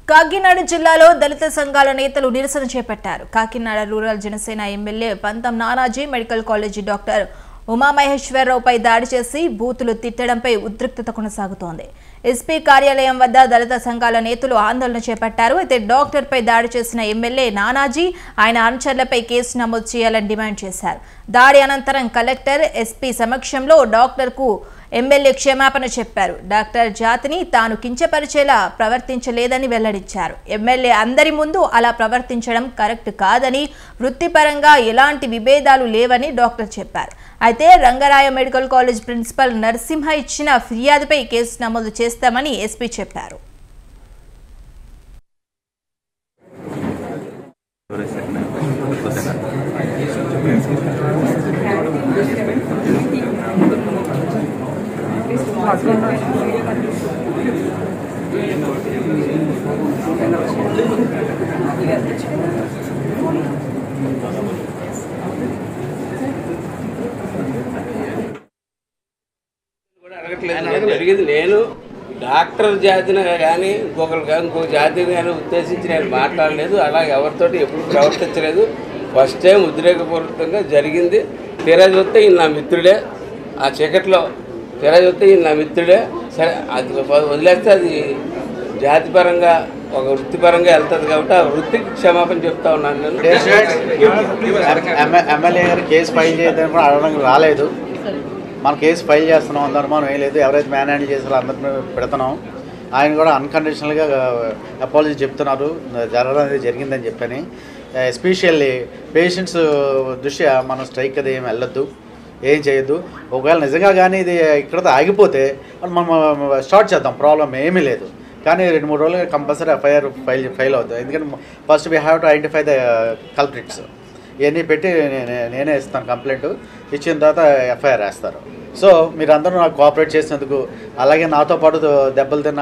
కాకినాడ జిల్లాలో దళిత సంఘాల నేతలు నిరసన చేపట్టారు. కాకినాడ రూరల్ జనసేన ఎమ్మెల్యే పంతం నానాజీ మెడికల్ కాలేజీ డాక్టర్ ఉమామహేశ్వరరావుపై దాడి చేసి బూతులు తిట్టడంపై ఉద్రిక్తత కొనసాగుతోంది. ఎస్పీ కార్యాలయం వద్ద దళిత సంఘాల నేతలు ఆందోళన చేపట్టారు. అయితే డాక్టర్పై దాడి చేసిన ఎమ్మెల్యే నానాజీ ఆయన అనుచరులపై కేసు నమోదు చేయాలని డిమాండ్ చేశారు. దాడి అనంతరం కలెక్టర్, ఎస్పీ సమక్షంలో డాక్టర్కు ఎమ్మెల్యే క్షమాపణ చెప్పారు. డాక్టర్ జాతిని తాను కించపరిచేలా ప్రవర్తించలేదని వెల్లడించారు. ఎమ్మెల్యే అందరి ముందు అలా ప్రవర్తించడం కరెక్ట్ కాదని, వృత్తిపరంగా ఎలాంటి విభేదాలు లేవని డాక్టర్ చెప్పారు. అయితే Rangaraya medical college principal Narasimha ఇచ్చిన ఫిర్యాదుపై కేసు నమోదు చేస్తామని ఎస్పీ చెప్పారు. జరిగింది నేను డాక్టర్ జాతిని కానీ ఇంకో జాతిని కానీ ఉద్దేశించి నేను మాట్లాడలేదు. అలా ఎవరితోటి ఎప్పుడు ప్రవర్తించలేదు. ఫస్ట్ టైం ఉద్రేకపూర్వకంగా జరిగింది. తీరా చూస్తే ఈయన నా మిత్రుడే. ఆ చీకట్లో తీరా చూస్తే ఈయన నా మిత్రుడే. సరే, అది వదిలేస్తే అది జాతిపరంగా ఒక వృత్తిపరంగా వెళ్తుంది కాబట్టి ఆ వృత్తికి క్షమాపణ చెప్తా ఉన్నాను. నేను ఎమ్మెల్యే గారు కేసు ఫైల్ చేయడానికి కూడా అడగడానికి రాలేదు. మనం కేసు ఫైల్ చేస్తున్నాం, అందరూ మనం ఏం లేదు. ఎవరైతే మ్యాన్ హ్యాండిల్ చేస్తారో అందరినీ పెడుతున్నాం. ఆయన కూడా అన్కండిషనల్గా అపాలజీ చెప్తున్నారు, జరగడం అనేది జరిగిందని చెప్పని. ఎస్పెషల్లీ పేషెంట్స్ దృష్ట్యా మనం స్ట్రైక్ అది ఏమి వెళ్ళొద్దు, ఏం చేయొద్దు. ఒకవేళ నిజంగా కానీ ఇది ఇక్కడతో ఆగిపోతే మనం స్టార్ట్ చేద్దాం, ప్రాబ్లం ఏమీ లేదు. కానీ 2-3 రోజులుగా కంపల్సరీ ఎఫ్ఐఆర్ ఫైల్ అవుతుంది. ఎందుకంటే first we have to identify the culprits. ఇవన్నీ పెట్టి నేనే ఇస్తాను కంప్లైంట్. ఇచ్చిన తర్వాత ఎఫ్ఐఆర్ వేస్తారు. సో మీరందరూ నాకు కోఆపరేట్ చేసినందుకు, అలాగే నాతో పాటు దెబ్బలు తిన్న